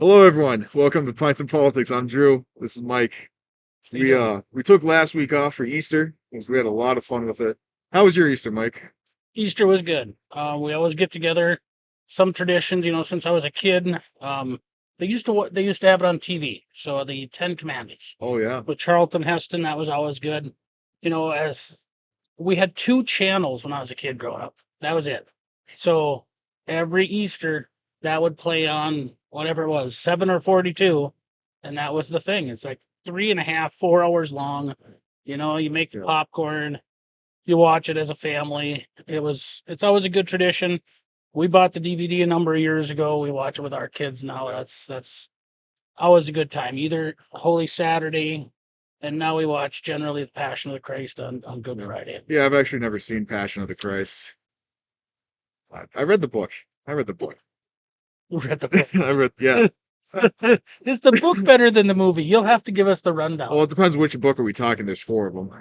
Hello, everyone. Welcome to Pints and Politics. I'm Drew. This is Mike. We took last week off for Easter because we had a lot of fun with it. How was your Easter, Mike? Easter was good. We always get together. Some traditions, since I was a kid, they used to have it on TV. So the Ten Commandments Oh yeah, with Charlton Heston, that was always good. As we had two channels when I was a kid growing up. That was it. So every Easter that would play on whatever it was, 7 or 42, and that was the thing. It's like 3.5, 4 hours long. You make the yeah, popcorn, you watch it as a family. It's always a good tradition. We bought the DVD a number of years ago. We watch it with our kids now. yeah. That's always a good time. Either Holy Saturday, and now we watch generally the Passion of the Christ on Good Yeah. Friday. Yeah, I've actually never seen Passion of the Christ. I read the book. I read the book. We read the book. I read, yeah. Is the book better than the movie? You'll have to give us the Well, rundown. it depends which book are we talking. There's four of them.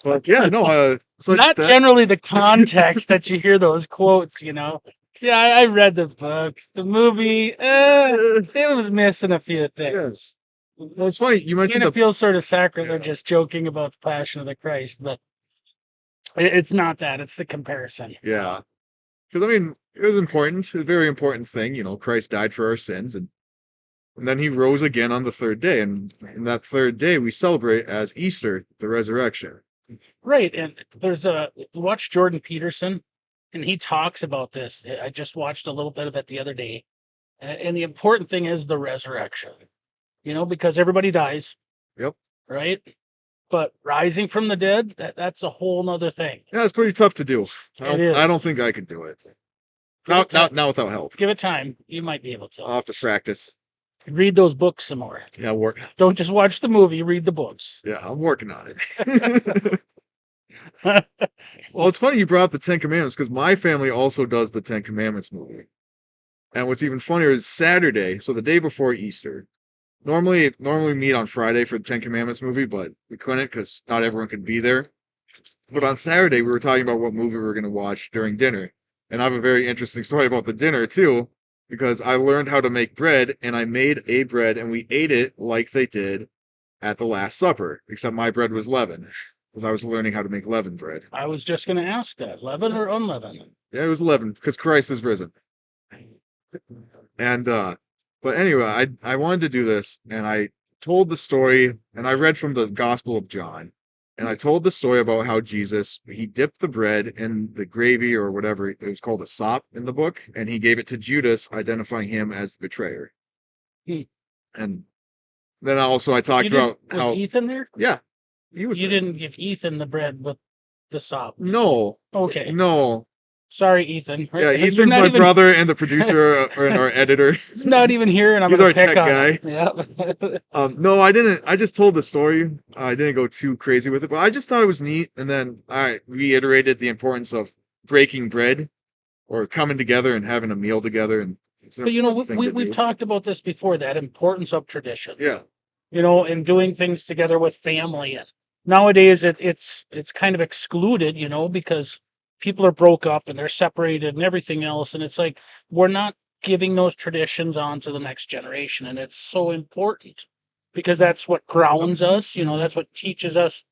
But yeah, no. So Not that. generally the context that you hear those quotes. Yeah, I read the book. The movie, it was missing a few things. Yes. Well, it's funny you mentioned Kind of the. feels sort of sacrilegious joking about the Passion of the Christ, but it's not that. It's the comparison. Yeah, because I mean, it was important. A very important thing. Christ died for our sins, and then he rose again on the third day. And that third day we celebrate as Easter, the resurrection. Right. And watch Jordan Peterson, and he talks about this. I just watched a little bit of it the other day. And the important thing is the resurrection, because everybody dies, Yep. right? But rising from the dead, that's a whole nother thing. Yeah, it's pretty tough to do. It I don't is. think I could do it. Give it Not time. now without help. Give it time. You might be able to. I'll have to practice. Read those books some more. Yeah, work. Don't just watch the movie, read the books. Yeah, I'm working on it. Well, it's funny you brought up the Ten Commandments because my family also does the Ten Commandments movie. And what's even funnier is Saturday, so the day before Easter. Normally we meet on Friday for the Ten Commandments movie, but we couldn't because not everyone could be there. But on Saturday, we were talking about what movie we were going to watch during dinner. And I have a very interesting story about the dinner, too, because I learned how to make bread, and I made a bread, and we ate it like they did at the Last Supper, except my bread was leavened, because I was learning how to make leavened bread. I was just going to ask that. Leaven or unleavened? Yeah, it was leavened, because Christ is risen. And, but anyway, I wanted to do this, and I told the story, and I read from the Gospel of John. And I told the story about how Jesus, he dipped the bread in the gravy or whatever, it was called a sop in the book, and he gave it to Judas, identifying him as the betrayer. Hmm. And then also I talked about Was how, Ethan there? yeah, he was. You didn't give Ethan the bread with the sop. No, Okay. no. Sorry, Ethan. Yeah, You're Ethan's not my even, brother and the producer and our editor. He's not even here, and I'm He's going our to pick tech on guy. him. Yeah. No, I didn't. I just told the story. I didn't go too crazy with it, but I just thought it was neat. And then I reiterated the importance of breaking bread or coming together and having a meal together. And it's an But important thing to we've do. talked about this before, that importance of tradition. Yeah, And doing things together with family. And nowadays it's kind of excluded, because people are broke up and they're separated and everything else. And it's like we're not giving those traditions on to the next generation. And it's so important because that's what grounds us, that's what teaches us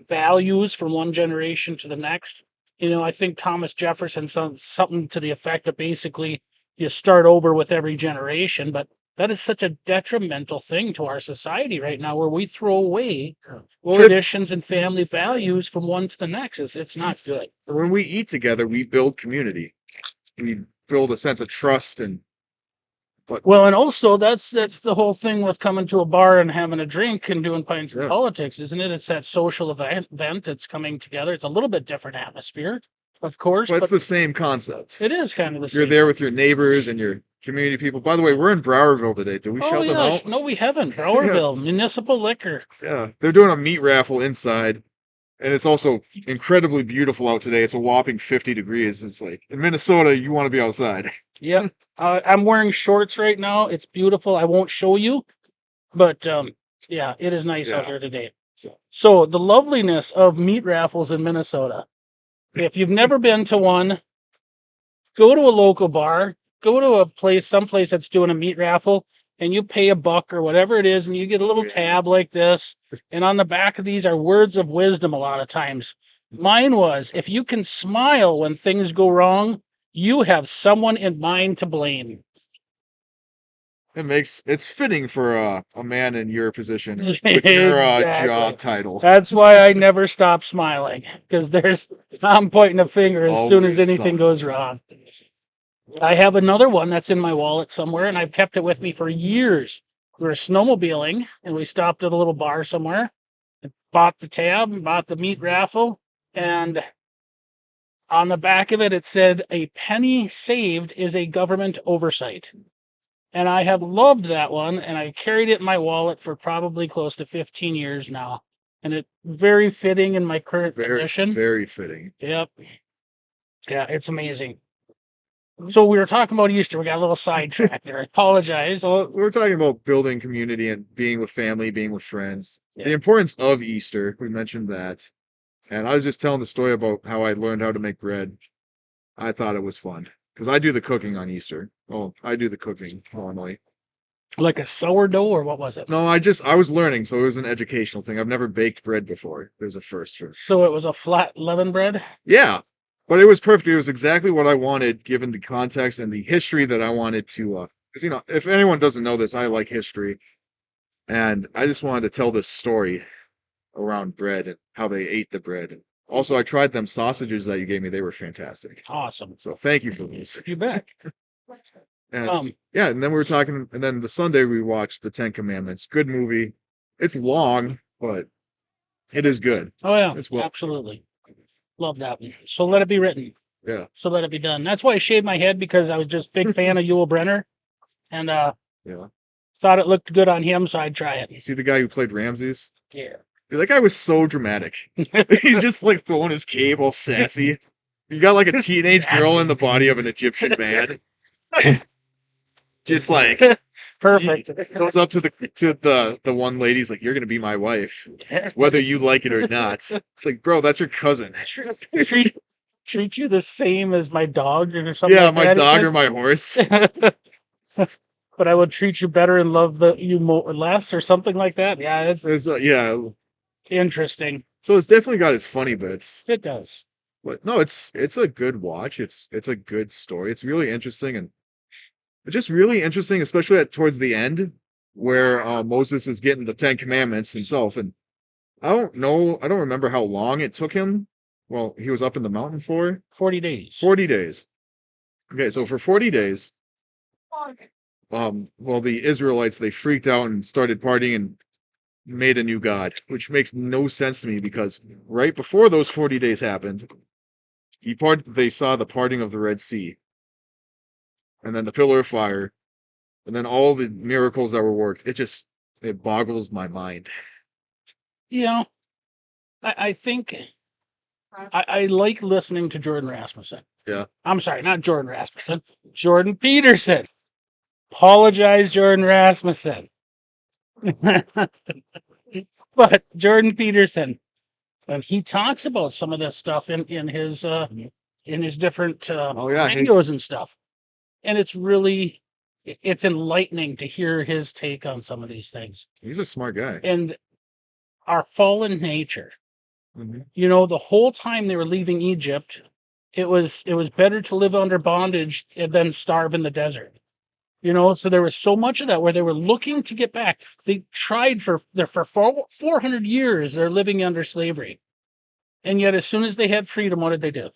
values from one generation to the next. I think Thomas Jefferson said something to the effect of basically you start over with every generation, but that is such a detrimental thing to our society right now where we throw away well, traditions and family values from one to the next. It's not good. when we eat together, we build community. We build a sense of trust, and Well, and also that's the whole thing with coming to a bar and having a drink and doing pints of yeah, politics, isn't it? It's that social event that's coming together. It's a little bit different atmosphere, of course, but it's but the same concept. it is kind of the You're same. there with your neighbors and your community people. By the way, we're in Browerville today. Did we Oh shout them yeah, out? no, we haven't. Browerville Municipal Liquor. Yeah, they're doing a meat raffle inside, and it's also incredibly beautiful out today. It's a whopping 50 degrees. It's like in Minnesota, you want to be outside. Yep. I'm wearing shorts right now. It's beautiful. I won't show you, but yeah, it is nice out Yeah. here today. So the loveliness of meat raffles in Minnesota. If you've never been to one, go to a local bar, go to a place, someplace that's doing a meat raffle, and you pay $1 or whatever it is, and you get a little tab like this. And on the back of these are words of wisdom a lot of times. Mine was, if you can smile when things go wrong, you have someone in mind to blame. It's fitting for a man in your position with your Exactly. job title. That's why I never stop smiling, because I'm pointing a finger as soon as Always anything something. goes wrong. I have another one that's in my wallet somewhere, and I've kept it with me for years. We were snowmobiling, and we stopped at a little bar somewhere, and bought the tab, bought the meat raffle, and on the back of it, it said, "A penny saved is a government oversight." And I have loved that one, and I carried it in my wallet for probably close to 15 years now. And it's very fitting in my current position. Very fitting. Yep. Yeah, it's amazing. So we were talking about Easter. We got a little sidetracked there. I apologize. Well, we're talking about building community and being with family, being with friends. Yeah. The importance of Easter, we mentioned that. And I was just telling the story about how I learned how to make bread. I thought it was fun because I do the cooking on Easter. Well, I do the cooking normally. Like a sourdough, or what was it? No, I was learning, so it was an educational thing. I've never baked bread before. There's a first for. So it was a flat leaven bread? Yeah, but it was perfect. It was exactly what I wanted, given the context and the history that I wanted to. Because if anyone doesn't know this, I like history, and I just wanted to tell this story around bread and how they ate the bread. Also, I tried them sausages that you gave me; they were fantastic. Awesome. So thank you for these. You bet. And yeah, and then we were talking, and then the Sunday we watched the Ten Commandments. Good movie. It's long, but it is good. Oh yeah, It's well. absolutely. Love that one. So let it be written. Yeah. So let it be done. That's why I shaved my head, because I was just big fan of Yul Brenner, and Yeah. thought it looked good on him, so I'd try it. See the guy who played Ramses? Yeah. That guy was so dramatic. He's just like throwing his cape all sassy. You got like a teenage girl Sassy. in the body of an Egyptian man. Just like Perfect. he goes up to the one lady. He's like, "You're gonna be my wife, whether you like it or not." It's like, bro, that's your cousin. treat you the same as my dog or something. Yeah, like my that, it dog says. or my horse. But I would treat you better and love you less, or something like that. Yeah, it's Yeah. interesting. So it's definitely got its funny bits. It does. But no, it's a good watch. It's a good story. It's really interesting, and it's just really interesting, especially towards the end where Moses is getting the 10 Commandments himself. And I don't remember how long it took him. Well, he was up in the mountain for 40 days. 40 days. Okay, so for 40 days, well, the Israelites, they freaked out and started partying and made a new god, which makes no sense to me because right before those 40 days happened, they saw the parting of the Red Sea, and then the pillar of fire, and then all the miracles that were worked. It boggles my mind. I think I like listening to Jordan Rasmussen. Yeah. I'm sorry, not Jordan Rasmussen. Jordan Peterson. Apologize, Jordan Rasmussen. But Jordan Peterson, and he talks about some of this stuff in his different videos and stuff, and it's enlightening to hear his take on some of these things. He's a smart guy. And our fallen nature. Mm-hmm. The whole time they were leaving Egypt, it was better to live under bondage than starve in the desert. So there was so much of that where they were looking to get back. They tried for 400 years. They're living under slavery. And yet as soon as they had freedom, what did they do?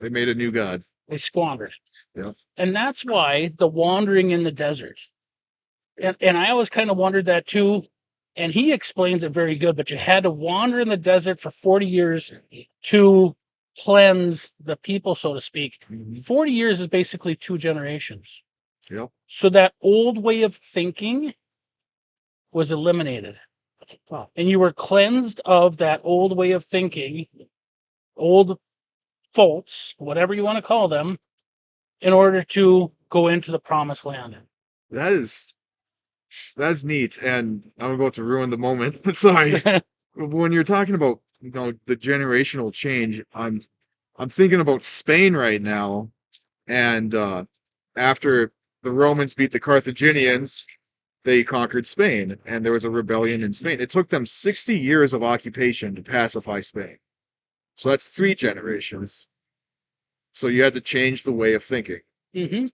They made a new god. They squandered it. Yeah. And that's why the wandering in the desert. And I always kind of wondered that too. And he explains it very good, but you had to wander in the desert for 40 years to cleanse the people, so to speak. Mm-hmm. 40 years is basically 2 generations. Yep. So that old way of thinking was eliminated. And you were cleansed of that old way of thinking, old faults, whatever you want to call them, in order to go into the promised land. That's neat, and I'm about to ruin the moment. Sorry. When you're talking about the generational change, I'm thinking about Spain right now, And after the Romans beat the Carthaginians, they conquered Spain, and there was a rebellion in Spain. It took them 60 years of occupation to pacify Spain. So that's 3 generations. So you had to change the way of thinking. Mm-hmm.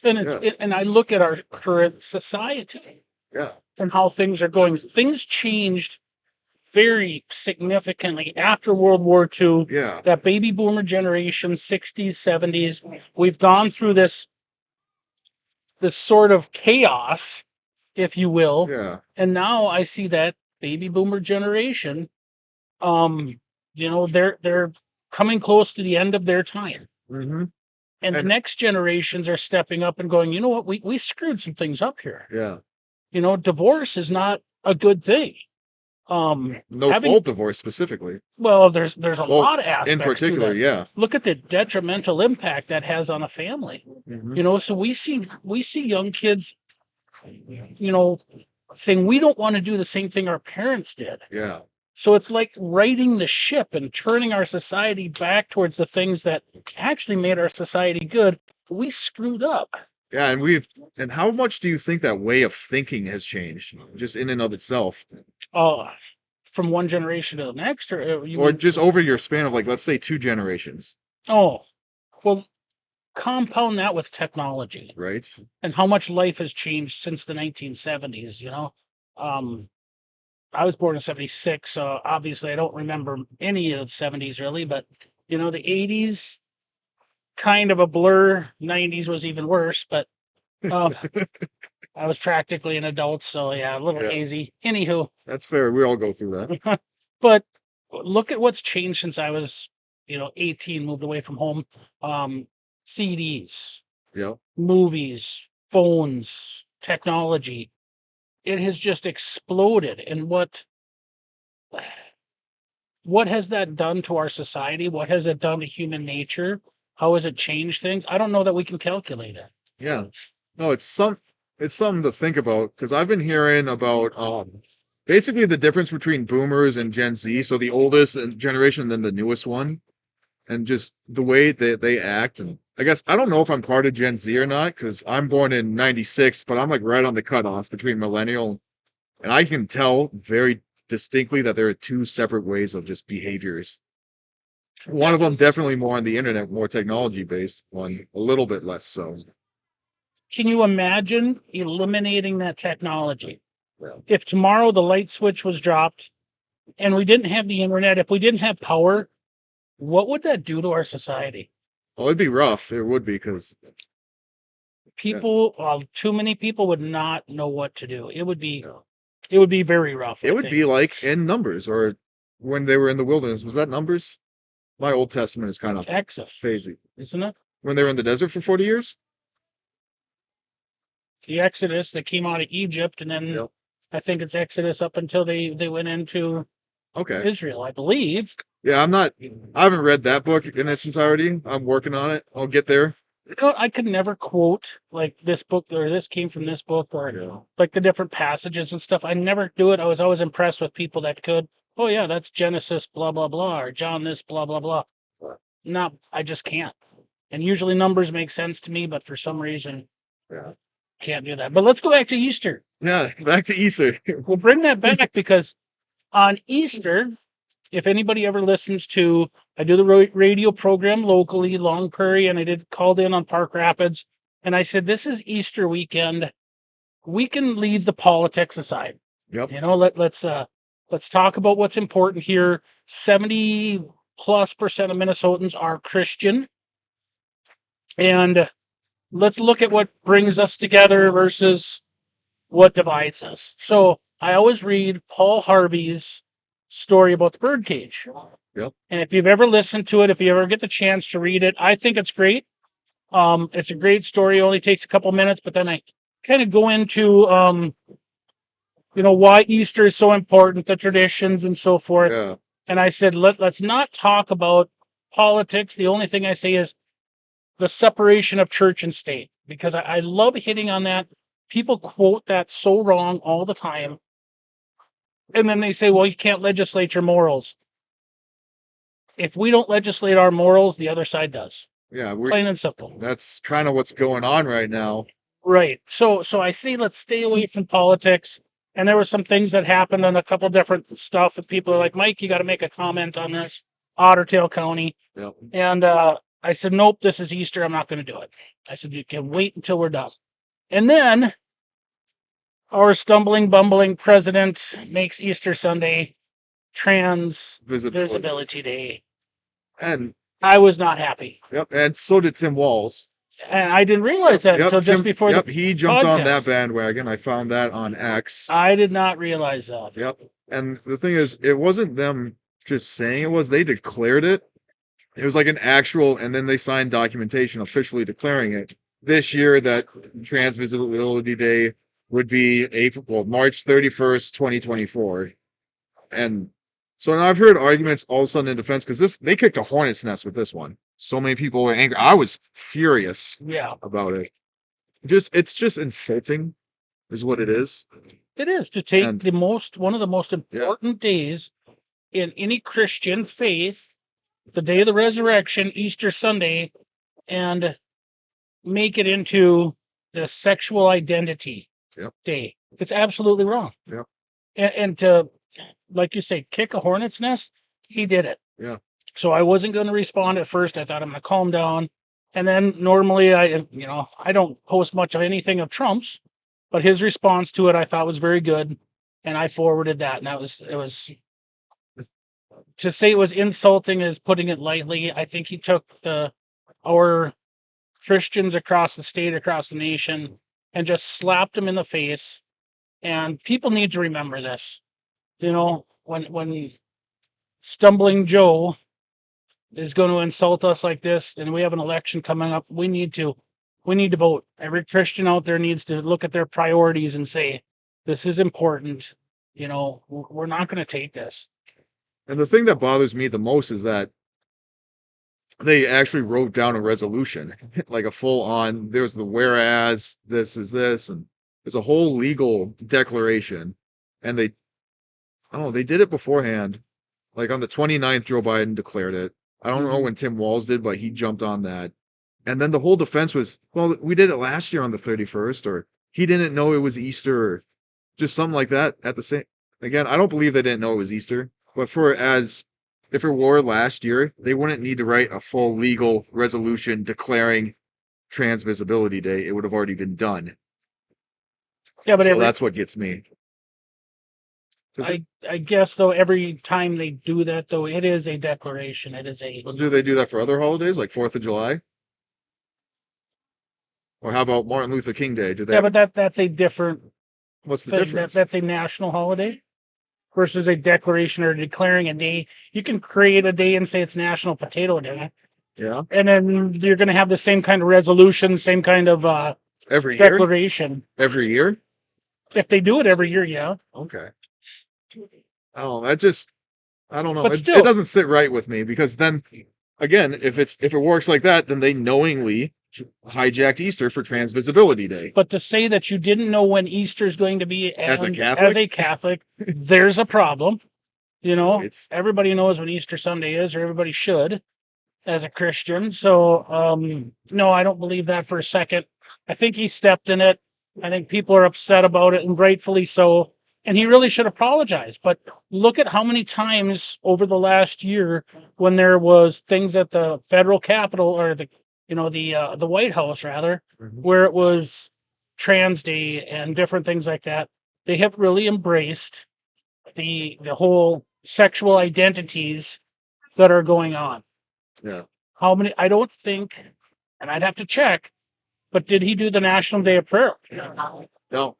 And and I look at our current society Yeah. and how things are going. Things changed very significantly after World War II. Yeah. That baby boomer generation, 60s, 70s, we've gone through this sort of chaos, if you will. Yeah. And now I see that baby boomer generation, they're coming close to the end of their time. Mm-hmm. And the next generations are stepping up and going, you know what, we screwed some things up here. Yeah. Divorce is not a good thing. No fault divorce specifically. Well, there's a lot of aspects in particular, to that. yeah. Look at the detrimental impact that has on a family. Mm-hmm. So we see young kids, saying we don't want to do the same thing our parents did. Yeah. So it's like righting the ship and turning our society back towards the things that actually made our society good. We screwed up. Yeah, and how much do you think that way of thinking has changed, just in and of itself? From one generation to the next, or just over your span of, like, let's say 2 generations. Oh, well, compound that with technology, right? And how much life has changed since the 1970s. I was born in 76, so obviously I don't remember any of the 70s really, but the 80s, kind of a blur. 90s was even worse, but I was practically an adult, so yeah, a little hazy. Anywho. That's fair. We all go through that. But look at what's changed since I was, 18, moved away from home. CDs, movies, phones, technology. It has just exploded. And what has that done to our society? What has it done to human nature? How has it changed things? I don't know that we can calculate it. Yeah. No, it's something to think about, because I've been hearing about basically the difference between boomers and Gen Z, so the oldest generation and then the newest one, and just the way that they act. And I guess I don't know if I'm part of Gen Z or not, because I'm born in 96, but I'm like right on the cutoff between millennial, and I can tell very distinctly that there are 2 separate ways of just behaviors. One of them definitely more on the internet, more technology based, one a little bit less so. Can you imagine eliminating that technology? If tomorrow the light switch was dropped and we didn't have the internet, if we didn't have power, what would that do to our society? Well, it'd be rough. It would be, because too many people would not know what to do. It would be very rough. It would be like in Numbers, or when they were in the wilderness. Was that Numbers? My Old Testament is kind of phasey, isn't it? When they were in the desert for 40 years? The Exodus, they came out of Egypt, and then I think it's Exodus up until they went into Israel, I believe. Yeah, I haven't read that book in its entirety. I'm working on it. I'll get there. I could never quote like this book or this came from this book, or like the different passages and stuff. I never do it. I was always impressed with people that could. Oh yeah, that's Genesis, blah, blah, blah, or John this, blah, blah, blah. No, I just can't. And usually numbers make sense to me, but for some reason, can't do that. But let's go back to Easter. Yeah, back to Easter. We'll bring that back because on Easter, if anybody ever listens to, I do the radio program locally, Long Prairie, and I called in on Park Rapids, and I said, this is Easter weekend. We can leave the politics aside. Yep. Let's talk about what's important here. 70+% of Minnesotans are Christian. And let's look at what brings us together versus what divides us. So I always read Paul Harvey's story about the birdcage. Yep. And if you've ever listened to it, if you ever get the chance to read it, I think it's great. It's a great story. It only takes a couple minutes, but then I kind of go into, why Easter is so important, the traditions and so forth. Yeah. And I said, let's not talk about politics. The only thing I say is the separation of church and state, because I love hitting on that. People quote that so wrong all the time. And then they say, well, you can't legislate your morals. If we don't legislate our morals, the other side does. Yeah, Plain and simple. that's kind of what's going on right now. Right. So I say let's stay away from politics. And there were some things that happened on a couple different stuff, and people are like, Mike, you got to make a comment on this, Otter Tail County. Yep. And I said, nope, this is Easter. I'm not going to do it. I said, you can wait until we're done. And then our stumbling, bumbling president makes Easter Sunday Trans Visibility Day. And I was not happy. yep, and so did Tim Walz. And I didn't realize that until just before Yep, the he jumped on podcast. that bandwagon. I found that on X. I did not realize that. Yep. And the thing is, it wasn't them just saying it was, they declared it. It was like an actual, and then they signed documentation officially declaring it this year that Trans Visibility Day would be March 31st, 2024. And so now I've heard arguments all of a sudden in defense because they kicked a hornet's nest with this one. So many people were angry. I was furious about it. It's just insulting, is what it is. It is to take one of the most important days in any Christian faith, the day of the resurrection, Easter Sunday, and make it into the sexual identity day. It's absolutely wrong. Yeah. And to, like you say, kick a hornet's nest, he did it. Yeah. So I wasn't going to respond at first. I thought I'm going to calm down. And then normally I don't post much of anything of Trump's, but his response to it I thought was very good. And I forwarded that. And it was to say it was insulting is putting it lightly. I think he took our Christians across the state, across the nation, and just slapped them in the face. And people need to remember this. When Stumbling Joe is going to insult us like this, and we have an election coming up, we need to vote. Every Christian out there needs to look at their priorities and say, this is important. We're not going to take this. And the thing that bothers me the most is that they actually wrote down a resolution, like a full-on, there's the whereas, this is this, and there's a whole legal declaration. And they did it beforehand. Like on the 29th, Joe Biden declared it. I don't know when Tim Walz did, but he jumped on that. And then the whole defense was, well, we did it last year on the 31st, or he didn't know it was Easter, or just something like that at the same. Again, I don't believe they didn't know it was Easter, but if it were last year, they wouldn't need to write a full legal resolution declaring Trans Visibility Day. It would have already been done. Yeah, but that's what gets me. I guess, though, every time they do that, though, it is a declaration. It is a... Well, do they do that for other holidays, like 4th of July? Or how about Martin Luther King Day? Do they? Yeah, but that's a different... What's the difference? That's a national holiday versus a declaration or declaring a day. You can create a day and say it's National Potato Day. Yeah. And then you're going to have the same kind of resolution, same kind of every declaration. Every year? If they do it every year, yeah. Okay. Oh, I don't know. But still, it doesn't sit right with me because then, again, if it works like that, then they knowingly hijacked Easter for Trans Visibility Day. But to say that you didn't know when Easter is going to be as a Catholic, there's a problem. Everybody knows when Easter Sunday is, or everybody should, as a Christian. So, no, I don't believe that for a second. I think he stepped in it. I think people are upset about it, and rightfully so. And he really should apologize. But look at how many times over the last year when there was things at the federal Capitol or the White House rather, where it was Trans Day and different things like that. They have really embraced the whole sexual identities that are going on. Yeah. How many? I don't think, and I'd have to check, but did he do the National Day of Prayer? No.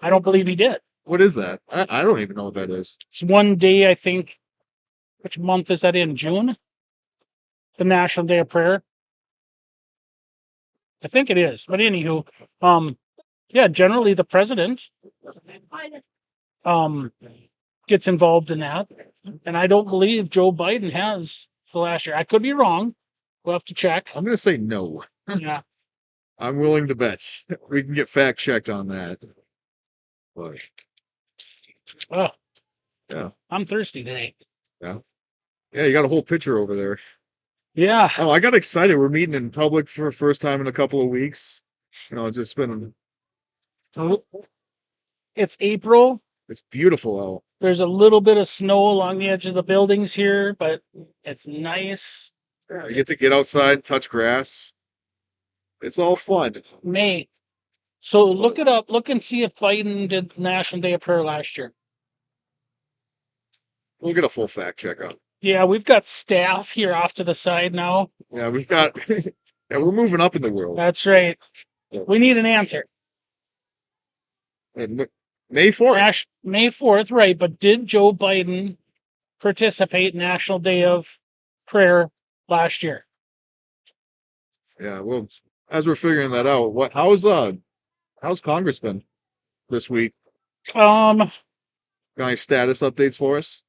I don't believe he did. What is that? I don't even know what that is. It's one day, I think. Which month is that in? June? The National Day of Prayer? I think it is. But anywho, generally the president gets involved in that. And I don't believe Joe Biden has the last year. I could be wrong. We'll have to check. I'm going to say no. Yeah. I'm willing to bet. We can get fact checked on that. But... Oh, yeah. I'm thirsty today. Yeah. Yeah, you got a whole pitcher over there. Yeah. Oh, I got excited. We're meeting in public for the first time in a couple of weeks. It's just been, It's April. it's beautiful out. There's a little bit of snow along the edge of the buildings here, but it's nice. You get to get outside, touch grass. It's all fun. May. So look it up. Look and see if Biden did National Day of Prayer last year. We'll get a full fact check on. Yeah, we've got staff here off to the side now. Yeah, we've got, yeah, we're moving up in the world. That's right. We need an answer. And May 4th. May 4th, right. But did Joe Biden participate in National Day of Prayer last year? Yeah, well, as we're figuring that out, how's Congress been this week? Got any status updates for us?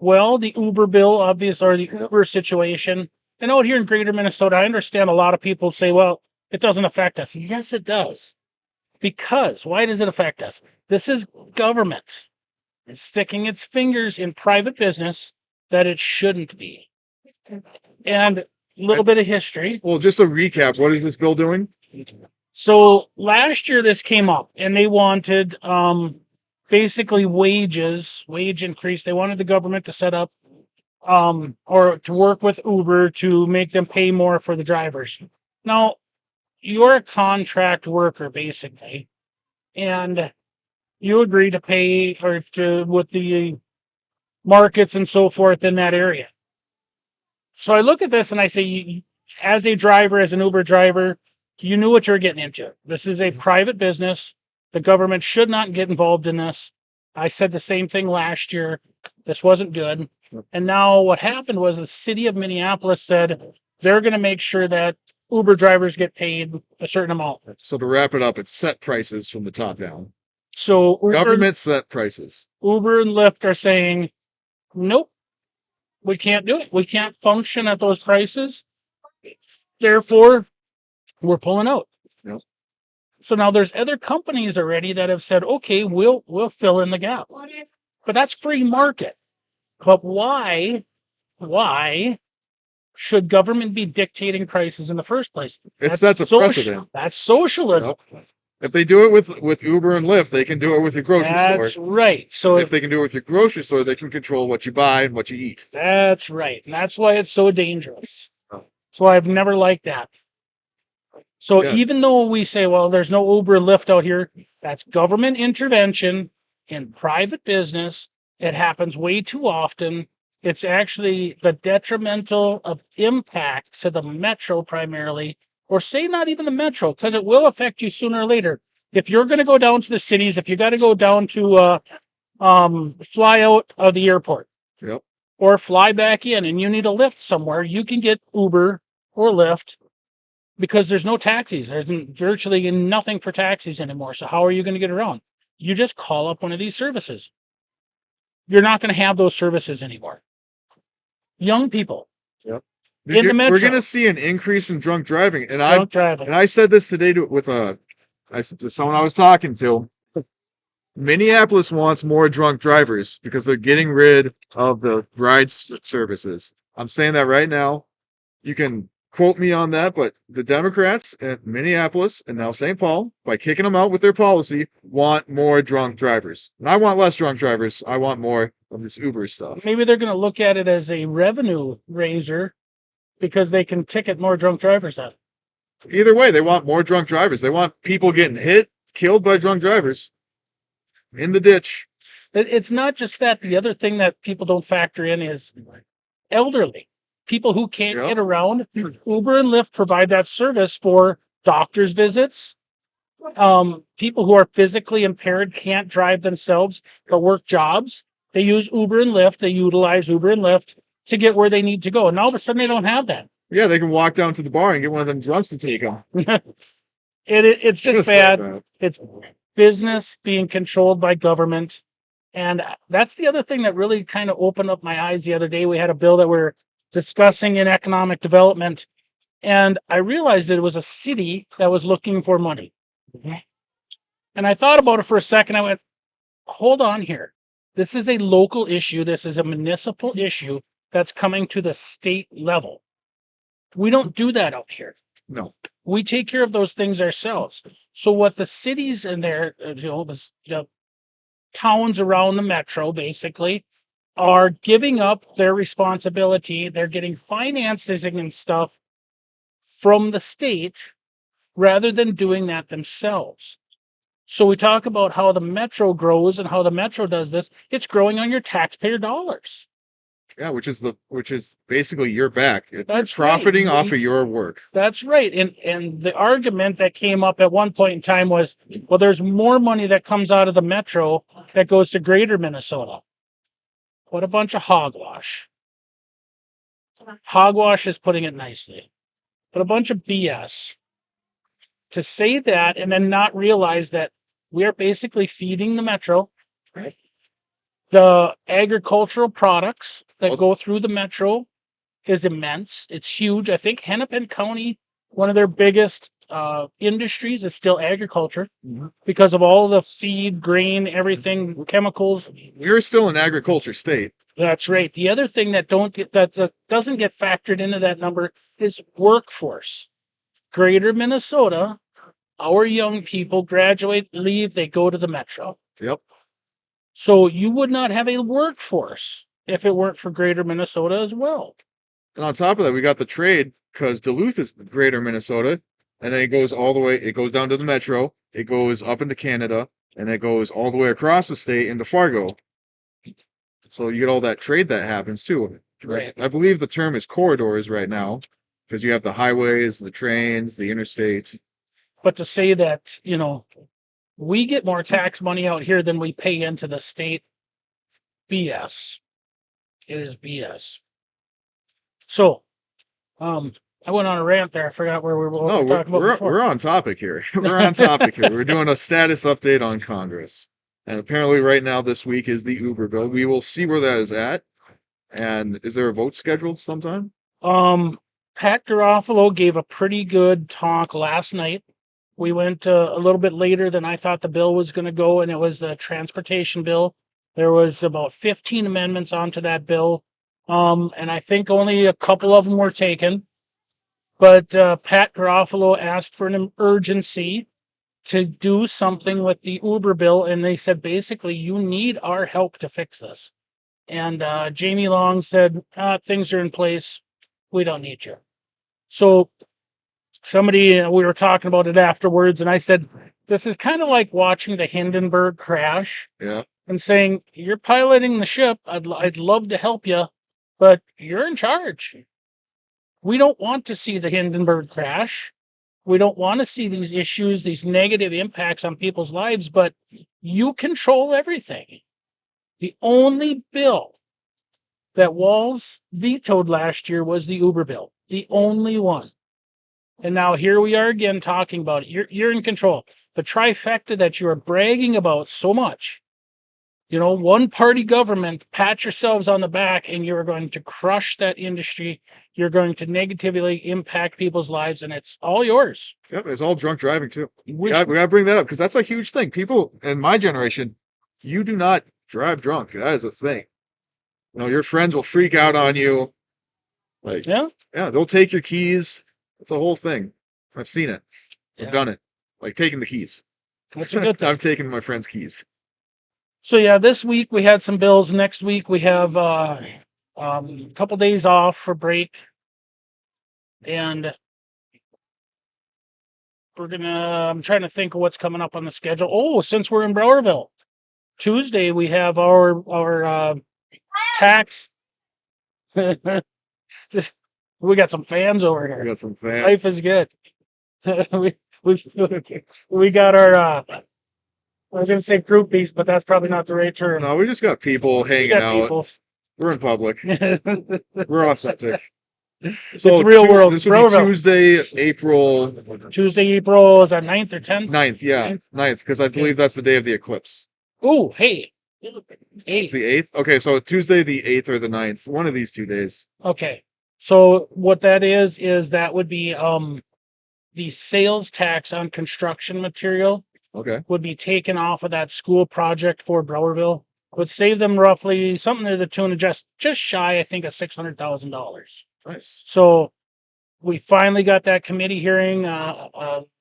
Well, the Uber bill, obviously, or the Uber situation. And out here in Greater Minnesota, I understand a lot of people say, well, it doesn't affect us. Yes, it does. Because why does it affect us? This is government sticking its fingers in private business that it shouldn't be. And a little bit of history. Well, just a recap. What is this bill doing? So last year this came up and they wanted basically wage increase. They wanted the government to set up or to work with Uber to make them pay more for the drivers. Now, you're a contract worker basically, and you agree to pay or to with the markets and so forth in that area. So I look at this and I say, as a driver, as an Uber driver, you knew what you're getting into. This is a private business. The government should not get involved in this. I said the same thing last year. This wasn't good. And now what happened was the city of Minneapolis said they're going to make sure that Uber drivers get paid a certain amount. So to wrap it up, it's set prices from the top down. So Government set prices. Uber and Lyft are saying, nope, we can't do it. We can't function at those prices. Therefore, we're pulling out. Yep. So now there's other companies already that have said, okay, we'll fill in the gap. But that's free market. But why should government be dictating prices in the first place? That's a precedent. That's socialism. Yep. If they do it with Uber and Lyft, they can do it with your grocery store. That's right. So if they can do it with your grocery store, they can control what you buy and what you eat. That's right. And that's why it's so dangerous. Oh. So I've never liked that. So even though we say, well, there's no Uber and Lyft out here, that's government intervention in private business. It happens way too often. It's actually the detrimental of impact to the metro primarily, or say not even the metro, because it will affect you sooner or later. If you're going to go down to the cities, if you got to go down to fly out of the airport, yep, or fly back in, and you need a lift somewhere, you can get Uber or Lyft because there's no taxis. There's virtually nothing for taxis anymore. So how are you going to get around? You just call up one of these services. You're not going to have those services anymore. Young people. Yep. In the metro. We're going to see an increase in drunk driving. And driving. I said this today with someone I was talking to. Minneapolis wants more drunk drivers because they're getting rid of the ride services. I'm saying that right now. You can quote me on that, but the Democrats at Minneapolis and now St. Paul, by kicking them out with their policy, want more drunk drivers. And I want less drunk drivers. I want more of this Uber stuff. Maybe they're going to look at it as a revenue raiser because they can ticket more drunk drivers then. Either way, they want more drunk drivers. They want people getting hit, killed by drunk drivers in the ditch. It's not just that. The other thing that people don't factor in is elderly. People who can't get around. Uber and Lyft provide that service for doctor's visits. People who are physically impaired can't drive themselves but work jobs. They use Uber and Lyft. They utilize Uber and Lyft to get where they need to go. And all of a sudden they don't have that. Yeah, they can walk down to the bar and get one of them drunks to take them. It's just bad. It's business being controlled by government. And that's the other thing that really kind of opened up my eyes the other day. We had a bill that we're discussing in economic development, and I realized it was a city that was looking for money. And I thought about it for a second. I went, hold on here. This is a local issue. This is a municipal issue that's coming to the state level. We don't do that out here. No. We take care of those things ourselves. So what the cities and their, the towns around the metro basically are giving up their responsibility. They're getting financing and stuff from the state rather than doing that themselves. So we talk about how the metro grows and how the metro does this. It's growing on your taxpayer dollars. Yeah, which is basically your back. That's profiting right. off of your work. That's right. And the argument that came up at one point in time was, well, there's more money that comes out of the metro that goes to greater Minnesota. What a bunch of hogwash. Hogwash is putting it nicely. But a bunch of BS. To say that and then not realize that we are basically feeding the metro. Right. The agricultural products that go through the metro is immense. It's huge. I think Hennepin County, one of their biggest industries is still agriculture because of all the feed, grain, everything, chemicals. We're still an agriculture state. That's right. The other thing that doesn't get factored into that number is workforce. Greater Minnesota, our young people graduate, leave, they go to the metro. Yep. So you would not have a workforce if it weren't for Greater Minnesota as well. And on top of that, we got the trade because Duluth is greater Minnesota, and then it goes all the way, it goes down to the metro, it goes up into Canada, and it goes all the way across the state into Fargo. So you get all that trade that happens too. Right. I believe the term is corridors right now because you have the highways, the trains, the interstate. But to say that, we get more tax money out here than we pay into the state, BS. It is BS. So, I went on a rant there. I forgot where we were talking about before. We're on topic here. We're on topic here. We're doing a status update on Congress. And apparently right now this week is the Uber bill. We will see where that is at. And is there a vote scheduled sometime? Pat Garofalo gave a pretty good talk last night. We went a little bit later than I thought the bill was going to go, and it was the transportation bill. There was about 15 amendments onto that bill, and I think only a couple of them were taken. But Pat Garofalo asked for an urgency to do something with the Uber bill, and they said, basically, you need our help to fix this. And Jamie Long said, things are in place. We don't need you. So we were talking about it afterwards, and I said, this is kind of like watching the Hindenburg crash. Yeah. And saying, you're piloting the ship. I'd love to help you, but you're in charge. We don't want to see the Hindenburg crash. We don't want to see these issues, these negative impacts on people's lives, but you control everything. The only bill that Walz vetoed last year was the Uber bill. The only one. And now here we are again talking about it. You're in control. The trifecta that you are bragging about so much. One party government, pat yourselves on the back, and you're going to crush that industry. You're going to negatively impact people's lives, and it's all yours. Yep, it's all drunk driving too. We got to bring that up because that's a huge thing. People in my generation, you do not drive drunk. That is a thing. Your friends will freak out on you. Yeah, they'll take your keys. It's a whole thing. I've seen it. I've done it. Like taking the keys. That's a good thing. I've taken my friend's keys. So yeah, this week we had some bills. Next week we have a couple days off for break, and I'm trying to think of what's coming up on the schedule. Oh, since we're in Browerville, Tuesday we have our tax. We got some fans over here. We got some fans. Life is good. we got our. I was going to say groupies, but that's probably not the right term. No, we just got people hanging out. People. We're in public. We're authentic. So it's real world. This would be Tuesday, April. Tuesday, April, is that 9th or 10th? 9th, yeah. 9th, because I believe that's the day of the eclipse. Oh, hey. 8th. It's the 8th? Okay, so Tuesday the 8th or the 9th. One of these 2 days. Okay. So what that is that would be the sales tax on construction material. Okay. Would be taken off of that school project for Browerville. Would save them roughly something to the tune of just shy, I think, of $600,000. Nice. So we finally got that committee hearing.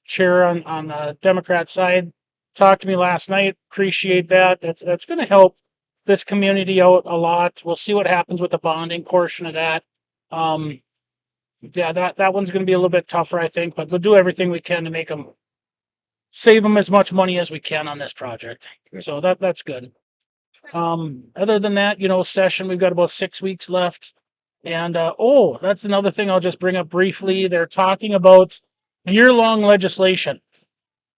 Chair on the Democrat side talked to me last night. Appreciate that. That's going to help this community out a lot. We'll see what happens with the bonding portion of that. Yeah, that one's going to be a little bit tougher, I think, but we'll do everything we can to make them save them as much money as we can on this project. So that's good. Other than that, session, we've got about 6 weeks left. And that's another thing I'll just bring up briefly. They're talking about year-long legislation.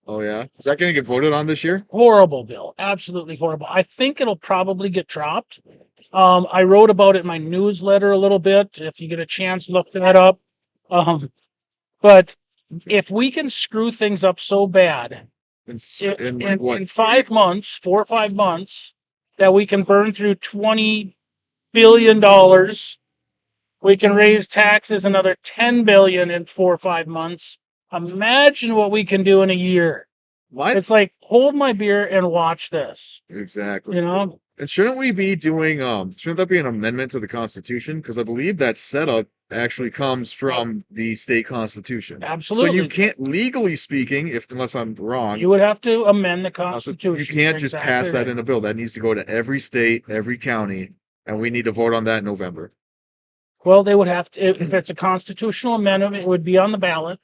Oh yeah, is that going to get voted on this year? Horrible bill, absolutely horrible. I think it'll probably get dropped. I wrote about it in my newsletter a little bit. If you get a chance, look that up. But if we can screw things up so bad in 5 months, 4 or 5 months, that we can burn through $20 billion, we can raise taxes another $10 billion in 4 or 5 months. Imagine what we can do in a year. What? It's like, hold my beer and watch this. Exactly. And shouldn't we be doing, shouldn't that be an amendment to the Constitution? Because I believe that setup actually comes from the state constitution. Absolutely. So you can't, legally speaking, unless I'm wrong, you would have to amend the Constitution. You can't just pass that in a bill. That needs to go to every state, every county, and we need to vote on that in November. Well, they would have to, if it's a constitutional amendment, it would be on the ballot,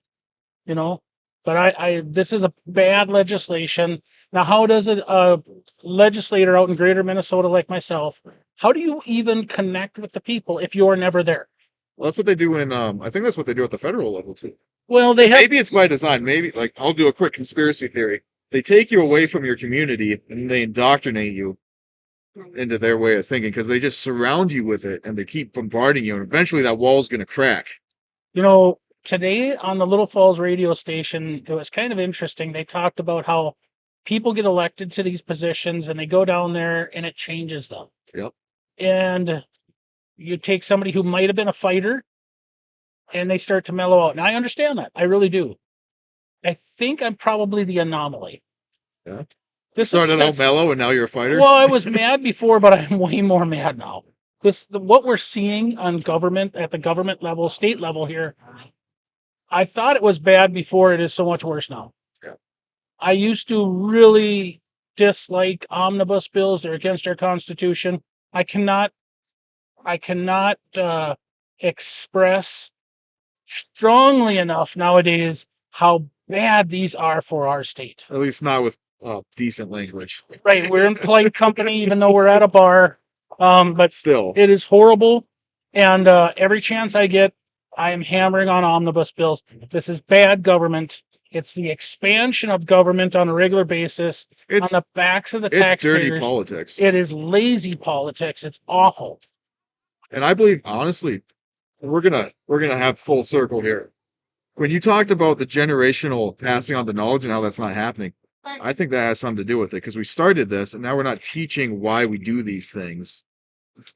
But this is a bad legislation. Now, how does a legislator out in greater Minnesota like myself, how do you even connect with the people if you're never there? Well, that's what they do I think that's what they do at the federal level too. Well, maybe it's by design. Maybe, I'll do a quick conspiracy theory. They take you away from your community and they indoctrinate you into their way of thinking because they just surround you with it and they keep bombarding you. And eventually that wall's going to crack. Today on the Little Falls radio station, it was kind of interesting. They talked about how people get elected to these positions and they go down there and it changes them. Yep. And you take somebody who might have been a fighter and they start to mellow out. And I understand that. I really do. I think I'm probably the anomaly. Yeah. This started out mellow and now you're a fighter? Well, I was mad before, but I'm way more mad now. Because what we're seeing on government, at the government level, state level here, I thought it was bad before. It is so much worse now. Yeah. I used to really dislike omnibus bills. They're against our Constitution. I cannot express strongly enough nowadays how bad these are for our state. At least not with decent language. Right. We're in polite company, even though we're at a bar. But still, it is horrible. And every chance I get, I am hammering on omnibus bills. This is bad government. It's the expansion of government on a regular basis on the backs of the taxpayers. It's dirty politics. It is lazy politics. It's awful. And I believe, honestly, we're gonna have full circle here. When you talked about the generational passing on the knowledge and how that's not happening, I think that has something to do with it because we started this and now we're not teaching why we do these things.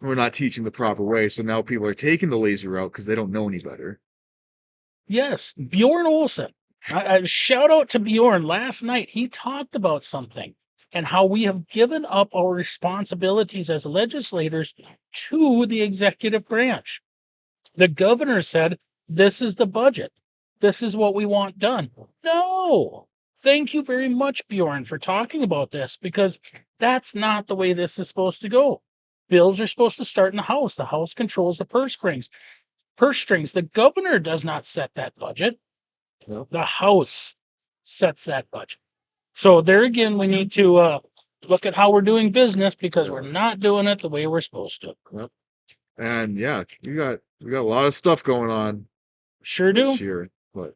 We're not teaching the proper way. So now people are taking the lazy route because they don't know any better. Yes. Bjorn Olsen. I shout out to Bjorn last night. He talked about something and how we have given up our responsibilities as legislators to the executive branch. The governor said, this is the budget. This is what we want done. No. Thank you very much, Bjorn, for talking about this because that's not the way this is supposed to go. Bills are supposed to start in the House. The House controls the purse strings. The governor does not set that budget. No. The House sets that budget. So there again, we need to look at how we're doing business because we're not doing it the way we're supposed to. Yep. And yeah, we got a lot of stuff going on. Sure do. This year. But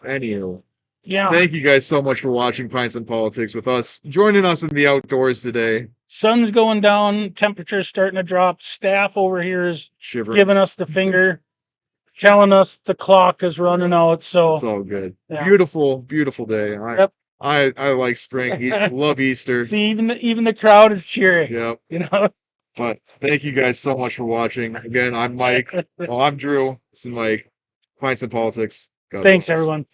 anyway. Yeah. Thank you guys so much for watching Pints and Politics with us. Joining us in the outdoors today. Sun's going down. Temperature's starting to drop. Staff over here is shivering, giving us the finger, telling us the clock is running out. So it's all good. Yeah. Beautiful, beautiful day. Yep. I like spring. Love Easter. See, even the crowd is cheering. Yep. But thank you guys so much for watching. Again, I'm Mike. Well, I'm Drew. This is Mike. Pints and Politics. God Thanks, bless. everyone.